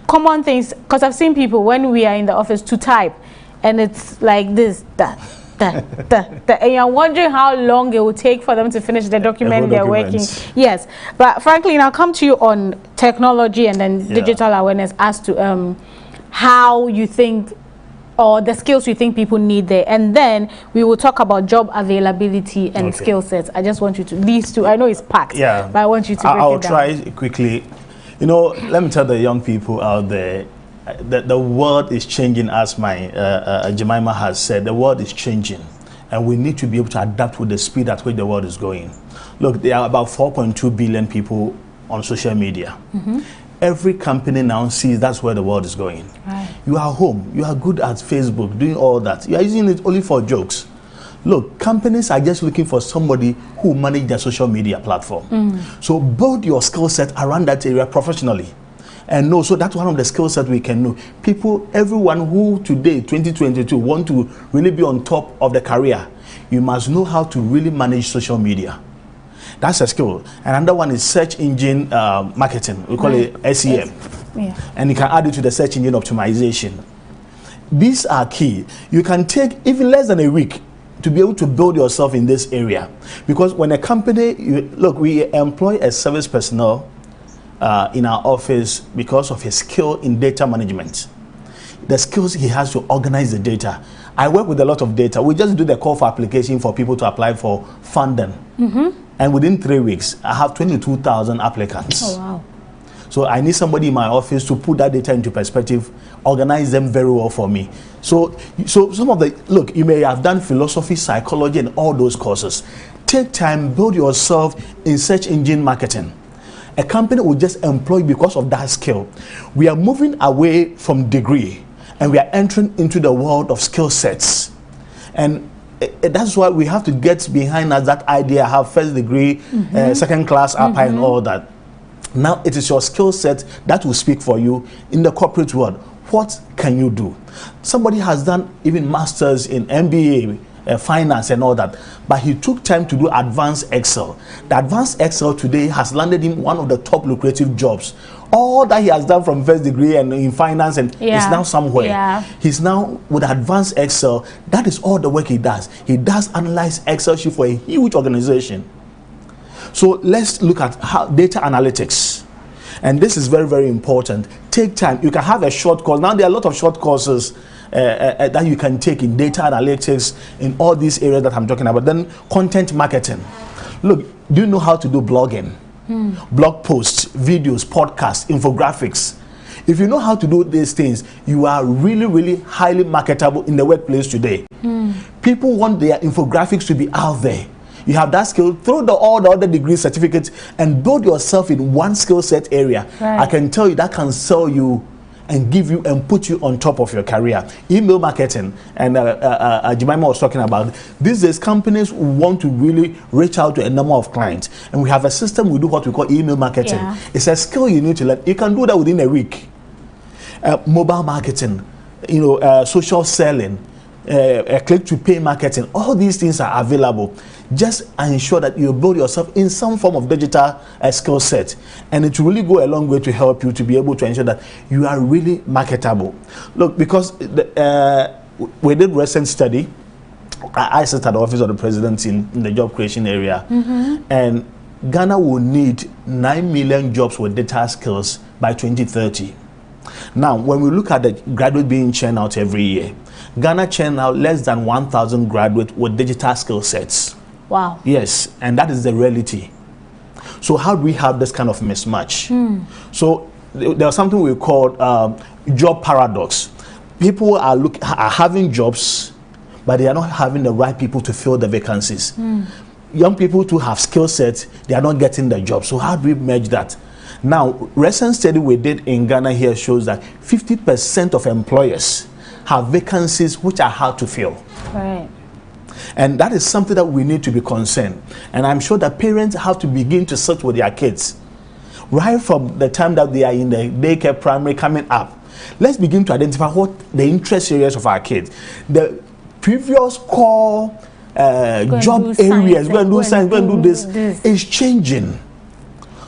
common things, because I've seen people when we are in the office to type and it's like this, that. And you're wondering how long it will take for them to finish the document they're working. Yes, but frankly, I'll come to you on technology and then digital awareness as to how you think or the skills you think people need there, and then we will talk about job availability and skill sets. I just want you to, these two, I know it's packed, but I want you to break it down. I'll try quickly. You know, let me tell the young people out there, the world is changing, as my Jemima has said. The world is changing, and we need to be able to adapt with the speed at which the world is going. Look, there are about 4.2 billion people on social media. Every company now sees that's where the world is going. Right. You are home, you are good at Facebook, doing all that. You are using it only for jokes. Look, companies are just looking for somebody who manage their social media platform. So build your skill set around that area professionally. And no, so that's one of the skill sets we can know. People, everyone who today, 2022, want to really be on top of the career, you must know how to really manage social media. That's a skill. And another one is search engine marketing. We call it SEM. And you can add it to the search engine optimization. These are key. You can take even less than a week to be able to build yourself in this area. Because when a company, look, we employ a service personnel in our office because of his skill in data management. The skills he has to organize the data. I work with a lot of data. We just do the call for application for people to apply for funding. And within 3 weeks, I have 22,000 applicants. Oh, wow. So I need somebody in my office to put that data into perspective, organize them very well for me. So some of the, look, you may have done philosophy, psychology, and all those courses. Take time, build yourself in search engine marketing. A company will just employ you because of that skill. We are moving away from degree and we are entering into the world of skill sets. And that's why we have to get behind us that idea, have first degree, second class, upper, and all that. Now it is your skill set that will speak for you in the corporate world. What can you do? Somebody has done even masters in MBA finance and all that, but he took time to do advanced Excel. The advanced Excel today has landed him one of the top lucrative jobs. All that he has done from first degree and in finance and is now somewhere. He's now with advanced Excel. That is all the work he does. He does analyze Excel sheet for a huge organization. So let's look at how data analytics. And this is very, very important. Take time. You can have a short course. Now there are a lot of short courses that you can take in data analytics, in all these areas that I'm talking about. Then content marketing. Look, do you know how to do blogging? Blog posts, videos, podcasts, infographics. If you know how to do these things, you are really, really highly marketable in the workplace today. People want their infographics to be out there. You have that skill, throw all the other degree certificates and build yourself in one skill set area. I can tell you that can sell you and give you and put you on top of your career. Email marketing, and Jemima was talking about, these days companies want to really reach out to a number of clients, and we have a system. We do what we call email marketing. It's a skill you need to learn. You can do that within a week. Mobile marketing, social selling, click to pay marketing, all these things are available. Just ensure that you build yourself in some form of digital skill set, and it will really go a long way to help you to be able to ensure that you are really marketable. Look, because we did recent study. I sit at the office of the president in the job creation area, and Ghana will need 9 million jobs with data skills by 2030. Now, when we look at the graduate being churned out every year, Ghana churn out less than 1,000 graduates with digital skill sets. Wow. Yes, and that is the reality. So how do we have this kind of mismatch? So there's something we call job paradox. People are having jobs, but they are not having the right people to fill the vacancies. Young people too have skill sets, they are not getting the job. So how do we merge that? Now, recent study we did in Ghana here shows that 50% of employers have vacancies which are hard to fill. Right. And that is something that we need to be concerned. And I'm sure that parents have to begin to search with their kids. Right from the time that they are in the daycare, primary, coming up. Let's begin to identify what the interest areas of our kids. The previous core job areas, go and do science, go and do this, is changing.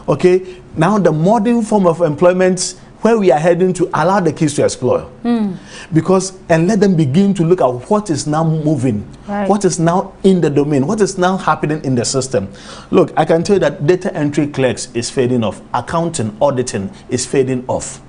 Okay? Now the modern form of employment where we are heading to allow the kids to explore. And let them begin to look at what is now moving, what is now in the domain, what is now happening in the system. Look, I can tell you that data entry clerks is fading off, accounting, auditing is fading off.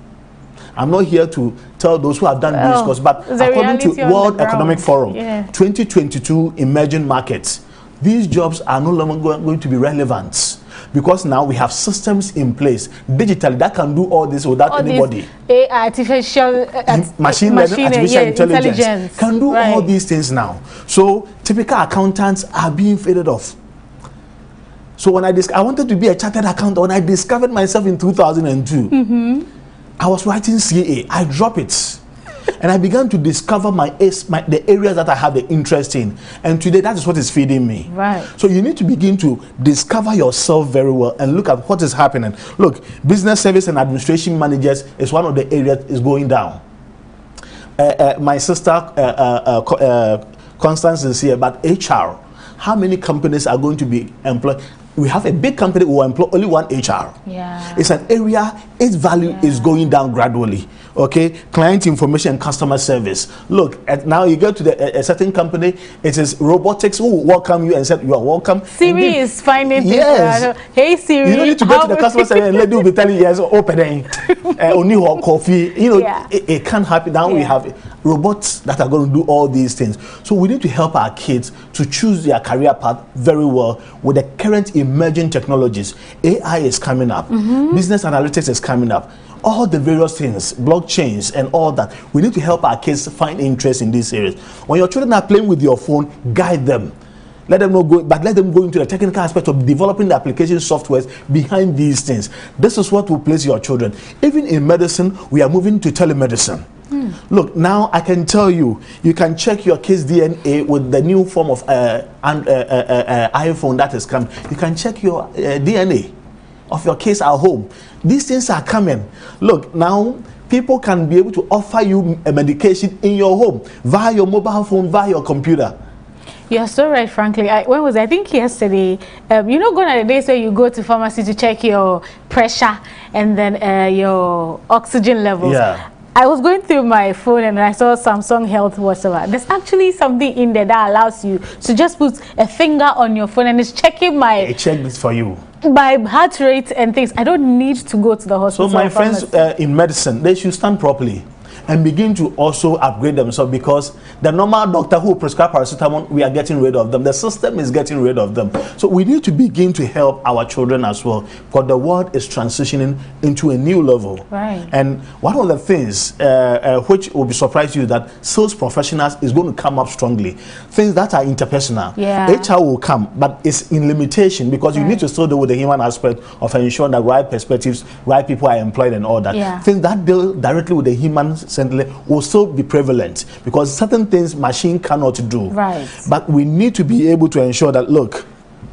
I'm not here to tell those who have done this course, but according to World Economic Forum, 2022 emerging markets, these jobs are no longer going to be relevant. Because now we have systems in place digitally that can do all this without anybody. Artificial machine learning, artificial intelligence can do all these things now. So typical accountants are being faded off. So when I wanted to be a chartered accountant, when I discovered myself in 2002, I was writing CA. I dropped it. And I began to discover the areas that I have the interest in. And today, that is what is feeding me. Right. So you need to begin to discover yourself very well and look at what is happening. Look, business service and administration managers is one of the areas is going down. My sister, Constance, is here, but HR, how many companies are going to be employed? We have a big company who will employ only one HR. It's an area, its value is going down gradually. Okay, client information and customer service. Look, now you go to a certain company, it is robotics who will welcome you and say you are welcome. Siri is finding people. Hey Siri, you don't need to go to the customer service and let you be telling you yes, open only hot coffee. It can't happen. Now we have robots that are going to do all these things. So we need to help our kids to choose their career path very well with the current emerging technologies. AI is coming up, business analytics is coming up. All the various things, blockchains and all that. We need to help our kids find interest in these areas. When your children are playing with your phone, guide them. Let them let them go into the technical aspect of developing the application softwares behind these things. This is what will place your children. Even in medicine, we are moving to telemedicine. Look, now I can tell you, you can check your kids' DNA with the new form of iPhone that is coming. You can check your DNA of your kids at home. These things are coming. Look, now people can be able to offer you a medication in your home via your mobile phone, via your computer. You're so right, frankly. When was it? I think yesterday. You know, gone are the days where you go to pharmacy to check your pressure and then your oxygen levels. Yeah. I was going through my phone and I saw Samsung Health whatever. There's actually something in there that allows you to just put a finger on your phone and it's checking my. It checked this for you. My heart rate and things. I don't need to go to the hospital. So my friends in medicine, they should stand properly and begin to also upgrade themselves, because the normal doctor who prescribe paracetamol, we are getting rid of them. The system is getting rid of them. So we need to begin to help our children as well, because the world is transitioning into a new level. Right. And one of the things which will be surprise you, that sales professionals is going to come up strongly. Things that are interpersonal. Yeah. HR will come, but it's in limitation, because you need to still deal with the human aspect of ensuring that right perspectives, right people are employed and all that. Yeah. Things that deal directly with the human will still be prevalent, because certain things machine cannot do. Right. But we need to be able to ensure that, look,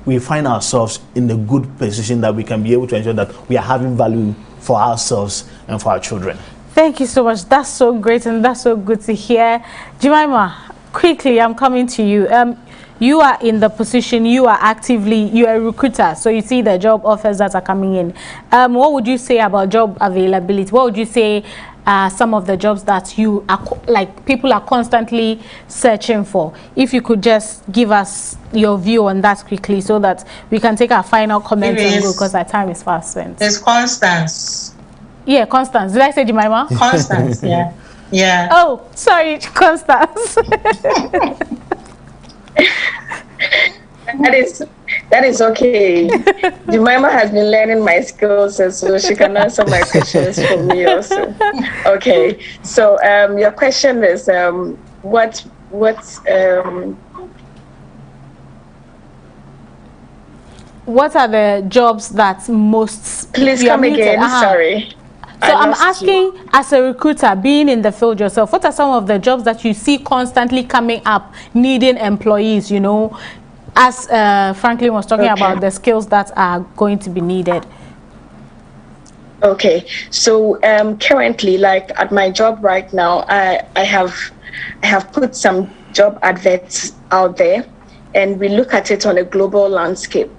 we find ourselves in a good position that we can be able to ensure that we are having value for ourselves and for our children. Thank you so much. That's so great and that's so good to hear. Jemima, quickly, I'm coming to you. You are in the position, you are a recruiter, so you see the job offers that are coming in. What would you say about job availability? What would you say some of the jobs that you are, people are constantly searching for? If you could just give us your view on that quickly, so that we can take our final comments and go, because our time is fast spent. It's Constance. Yeah, Constance. Did I say Jemima? Constance, yeah. Yeah. Oh, sorry, Constance. That is okay. Jemima has been learning my skills, and so she can answer my questions for me also. Okay. So your question is what are the jobs that most? Please come again. Sorry. So I'm asking, as a recruiter, being in the field yourself, what are some of the jobs that you see constantly coming up, needing employees, you know, as Franklin was talking about the skills that are going to be needed? Okay, so currently, like at my job right now, I have put some job adverts out there, and we look at it on a global landscape.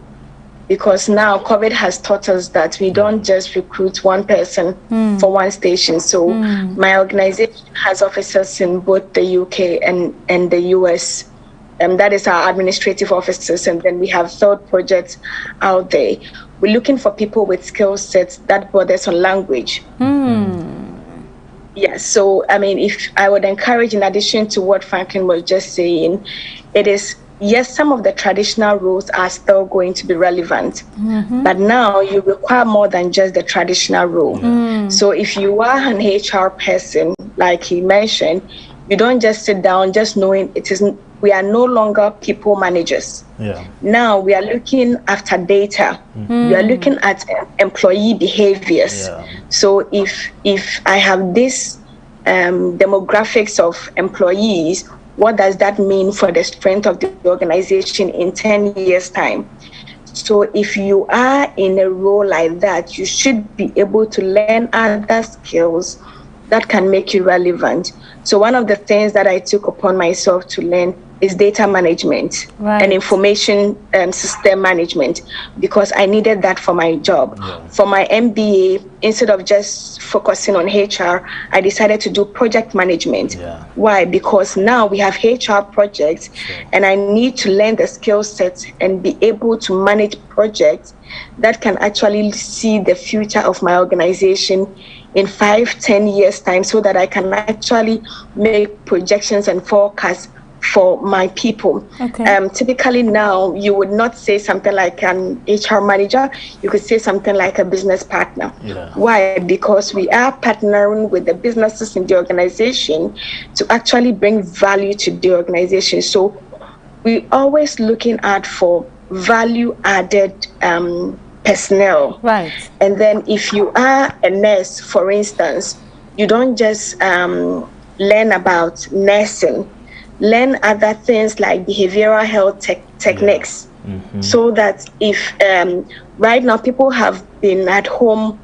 Because now COVID has taught us that we don't just recruit one person for one station. So my organization has offices in both the UK and the US. That is our administrative offices. And then we have third projects out there. We're looking for people with skill sets that borders on language. Yes, so I mean, if I would encourage, in addition to what Franklin was just saying, it is, yes, some of the traditional roles are still going to be relevant, but now you require more than just the traditional role. So if you are an HR person, like he mentioned, you don't just sit down just knowing we are no longer people managers. Now we are looking after data. We are looking at employee behaviors. So if I have this demographics of employees, what does that mean for the strength of the organization in 10 years' time? So if you are in a role like that, you should be able to learn other skills that can make you relevant. So one of the things that I took upon myself to learn is data management and information system management, because I needed that for my job. For my MBA, instead of just focusing on HR, I decided to do project management. Why? Because now we have HR projects, and I need to learn the skill sets and be able to manage projects that can actually see the future of my organization in 5-10 years time, so that I can actually make projections and forecasts for my people. Typically now, you would not say something like an HR manager, you could say something like a business partner. Why? Because we are partnering with the businesses in the organization to actually bring value to the organization. So we're always looking out for value added personnel. And then if you are a nurse, for instance, you don't just learn about nursing. Learn other things like behavioral health techniques, so that if right now people have been at home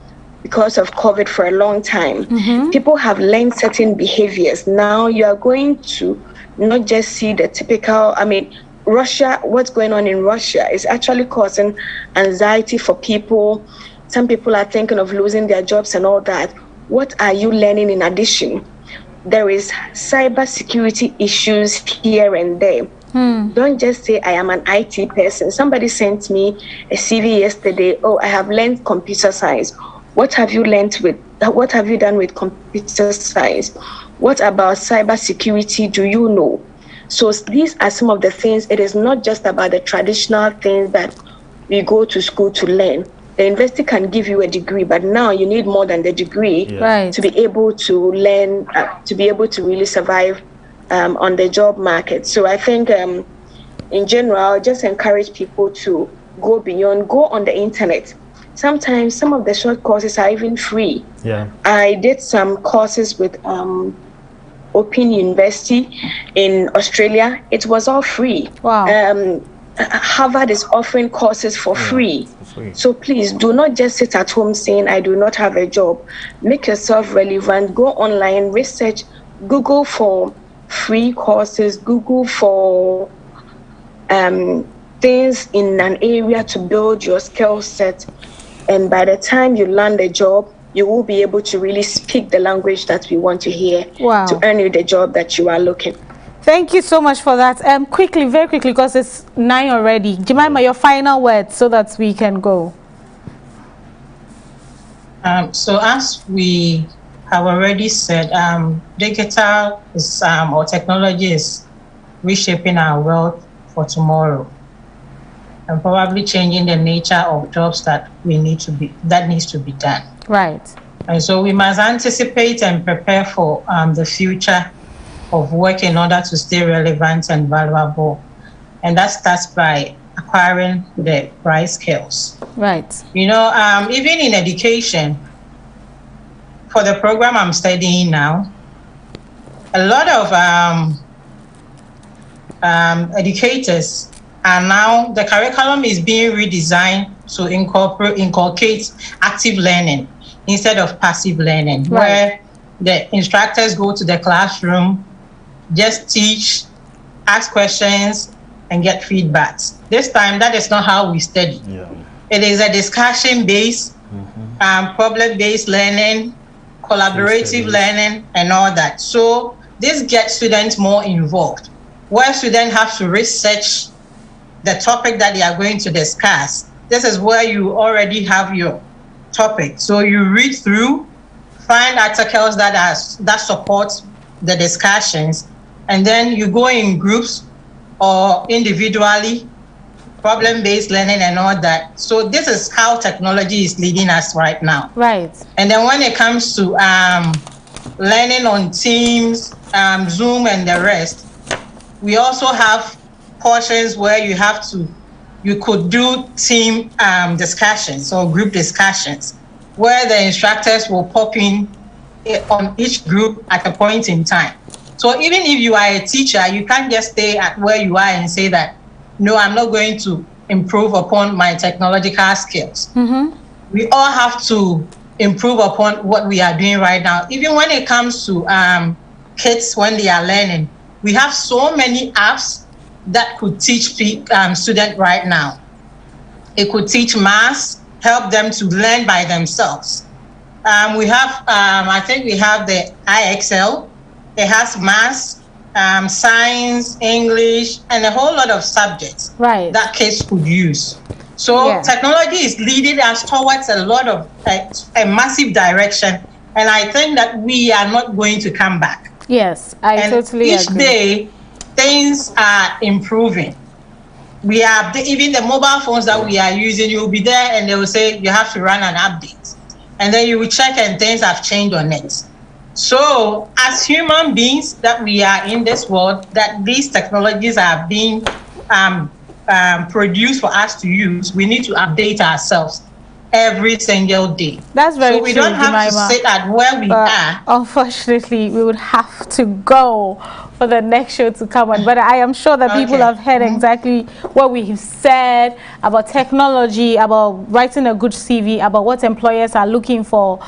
because of COVID for a long time, people have learned certain behaviors. Now you are going to not just see the typical, I mean, Russia, what's going on in Russia is actually causing anxiety for people. Some people are thinking of losing their jobs and all that. What are you learning in addition? There is cybersecurity issues here and there. Don't just say I am an IT person. Somebody sent me a CV yesterday. Oh, I have learned computer science. What have you learned with? What have you done with computer science? What about cybersecurity do you know? So these are some of the things. It is not just about the traditional things that we go to school to learn. The university can give you a degree, but now you need more than the degree to be able to learn, to be able to really survive on the job market. So I think in general, just encourage people to go beyond, go on the internet. Sometimes some of the short courses are even free. I did some courses with Open University in Australia. It was all free. Harvard is offering courses for free. So please do not just sit at home saying I do not have a job. Make yourself relevant. Go online, research, Google for free courses, Google for things in an area to build your skill set. And by the time you land a job, you will be able to really speak the language that we want to hear to earn you the job that you are looking. Thank you so much for that. Quickly, very quickly, because it's 9 already. Jemima, your final words so that we can go. So as we have already said, digital is, or technology is reshaping our world for tomorrow, and probably changing the nature of jobs that needs to be done. Right. And so we must anticipate and prepare for the future of work in order to stay relevant and valuable. And that starts by acquiring the right skills. Right. You know, even in education, for the program I'm studying now, a lot of educators are now, the curriculum is being redesigned to inculcate active learning instead of passive learning, where the instructors go to the classroom, just teach, ask questions, and get feedbacks. This time, that is not how we study. It is a discussion-based, problem-based learning, collaborative learning, and all that. So this gets students more involved, where students have to research the topic that they are going to discuss. This is where you already have your topic. So you read through, find articles that support the discussions, and then you go in groups or individually, problem-based learning and all that. So this is how technology is leading us right now. Right. And then when it comes to learning on Teams, Zoom, and the rest, we also have portions where you could do team discussions or group discussions, where the instructors will pop in on each group at a point in time. So even if you are a teacher, you can't just stay at where you are and say that, no, I'm not going to improve upon my technological skills. We all have to improve upon what we are doing right now. Even when it comes to kids, when they are learning, we have so many apps that could teach students right now. It could teach math, help them to learn by themselves. We have, I think we have the IXL. It has math, science, English, and a whole lot of subjects that kids could use. So technology is leading us towards a lot of a massive direction, and I think that we are not going to come back. Yes, I totally agree. Each day, things are improving. We are, even the mobile phones that we are using, you'll be there and they will say you have to run an update. And then you will check and things have changed on it. So as human beings that we are in this world, that these technologies are being produced for us to use, we need to update ourselves every single day. That's very true. So we don't have to sit at where we are. Unfortunately, we would have to go for the next show to come on. But I am sure that people have heard exactly what we have said about technology, about writing a good CV, about what employers are looking for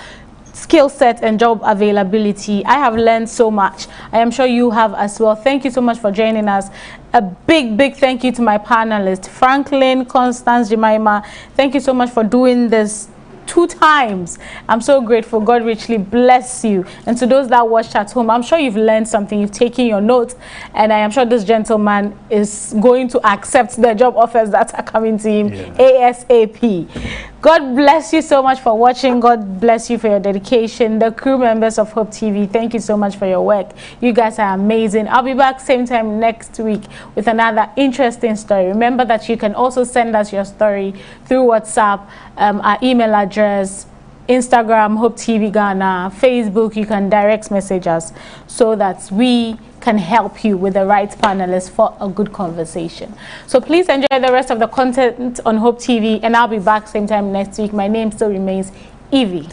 skill set and job availability. I have learned so much. I am sure you have as well. Thank you so much for joining us. A big thank you to my panelists, Franklin, Constance, Jemima. Thank you so much for doing this 2 times. I'm so grateful. God richly bless you. And to those that watched at home, I'm sure you've learned something. You've taken your notes, and I am sure this gentleman is going to accept the job offers that are coming to him ASAP. God bless you so much for watching. God bless you for your dedication. The crew members of Hope TV, thank you so much for your work. You guys are amazing. I'll be back same time next week with another interesting story. Remember that you can also send us your story through WhatsApp, our email address, Instagram, Hope TV Ghana, Facebook. You can direct message us so that we can help you with the right panelists for a good conversation. So please enjoy the rest of the content on Hope TV, and I'll be back same time next week. My name still remains Evie.